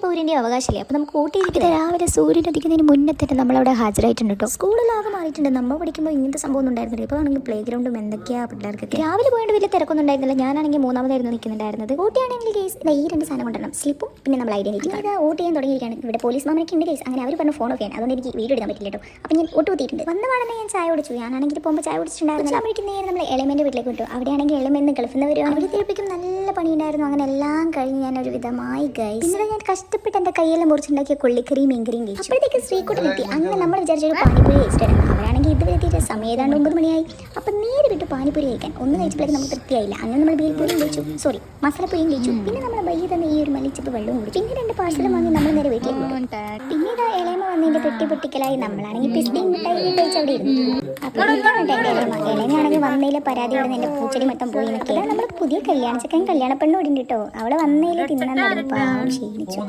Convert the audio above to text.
പൗരൻ്റെ അവകാശമില്ലേ. അപ്പോൾ നമുക്ക് വോട്ട് ചെയ്തിട്ട് രാവിലെ സൂര്യൻ ഉദിക്കുന്നതിന് മുന്നേ തന്നെ നമ്മളവിടെ ഹാജരായിട്ടുണ്ട് കേട്ടോ. സ്കൂളിലാകെ മാറിയിട്ടുണ്ട്. നമ്മൾ പഠിക്കുമ്പോൾ ഇങ്ങനത്തെ സംഭവം ഒന്നും ഉണ്ടായിരുന്നില്ല. ഇപ്പോൾ ആണെങ്കിൽ പ്ലേ ഗ്രൗണ്ടും എന്തൊക്കെയാണ് പിള്ളേർക്കൊക്കെ. രാവിലെ പോയിട്ട് വലിയ തിരക്കൊന്നും ഉണ്ടായിരുന്നില്ല. ഞാനാണെങ്കിൽ മൂന്നാമതായിരുന്നു നിൽക്കുന്നുണ്ടായിരുന്നത്. വോട്ടിയാണെങ്കിൽ കേസ് ഈ 2 സാധനം കൊണ്ടുവരണം, സ്ലിപ്പും പിന്നെ നമ്മൾ ഐഡന്റിറ്റി. ഇത് വോട്ട് ചെയ്യാൻ തുടങ്ങിയിരിക്കുകയാണ്. ഇവിടെ പോലീസ് മാമനൊക്കെ ഉണ്ട് കേസ്. അങ്ങനെ അവർ പറഞ്ഞ ഫോൺ ഓഫ് ചെയ്യാൻ, അതുകൊണ്ട് എനിക്ക് വീഡിയോ എടുക്കാൻ പറ്റില്ല കേട്ടോ. അപ്പോൾ ഞാൻ വോട്ട് കുത്തിയിട്ടുണ്ട്. വന്ന പാടനെ ഞാൻ ചായ കുടിച്ചു. ഞാനാണെങ്കിൽ പോകുമ്പോൾ ചായ കുടിച്ചിട്ടുണ്ടായിരുന്നു. അപ്പോഴേക്കും നേരെ നമ്മൾ എളിമേൻ്റെ വീട്ടിലേക്ക് വിട്ടു. അവിടെയാണെങ്കിൽ എളിമെന്ന് ഗൾഫിൽ നിന്ന് വരുവാണ്. അവർ തിരിപ്പിക്കും നല്ല പണിയുണ്ടായിരുന്നു. അങ്ങനെ എല്ലാം കഴിഞ്ഞ് ഞാൻ ഒരു വിധമായി ഗൈസ്. പിന്നീട് ഞാൻ കഷ്ടപ്പെട്ട് എൻ്റെ കയ്യെല്ലാം മുറിച്ചുണ്ടാക്കിയ കൊള്ളിക്കറിയും മീൻകറിയും കഴിച്ചു. അപ്പോഴത്തേക്ക് ശ്രീകുട്ടൻ എത്തി. അങ്ങനെ നമ്മൾ വിചാരിച്ചൊരു പാനിപ്പൂരി കഴിച്ചിട്ടായിരുന്നു. അവരാണെങ്കിൽ ഇത് എത്തിയിട്ട് സമയം ഏതാണ്ട് 9 മണിയായി. അപ്പം നേരെ വിട്ടു പാനിപ്പൂരി കഴിക്കാൻ. ഒന്ന് കഴിച്ചപ്പോഴേക്കും നമുക്ക് തൃപ്തിയായില്ല. അങ്ങനെ നമ്മൾ ബീൽപൂരിയും കഴിച്ചു, മസാലപ്പൂരിയും കഴിച്ചു. പിന്നെ നമ്മൾ ബയ്യ തന്നെ ഈ ഒരു മല്ലിച്ചപ്പ് വെള്ളവും കുടിച്ചു. പിന്നെ 2 പാഴ്സലും വാങ്ങി നമ്മൾ നേരെ വീട്ടിലേക്ക് പോകും. പിന്നീട് ഇളയമ വന്നതിൻ്റെ പെട്ടി പൊട്ടിക്കലായി. നമ്മളാണെങ്കിൽ പിസ്തയും മിഠായി കഴിച്ച് അവിടെ ഇരുന്നു. അപ്പോൾ ഇളമയാണെങ്കിൽ വന്നതിലെ പരാതി ഇവിടെ എൻ്റെ പൂച്ചെടി മൊത്തം പോയി എന്നൊക്കെ. നമ്മൾ പുതിയ കല്യാണച്ചക്കൻ കല്യാണ പെണ്ണ് ഓടിണ്ട് കേട്ടോ. അവിടെ വന്നതിൽ തിന്നാൻ പാവം ക്ഷീണിച്ചു.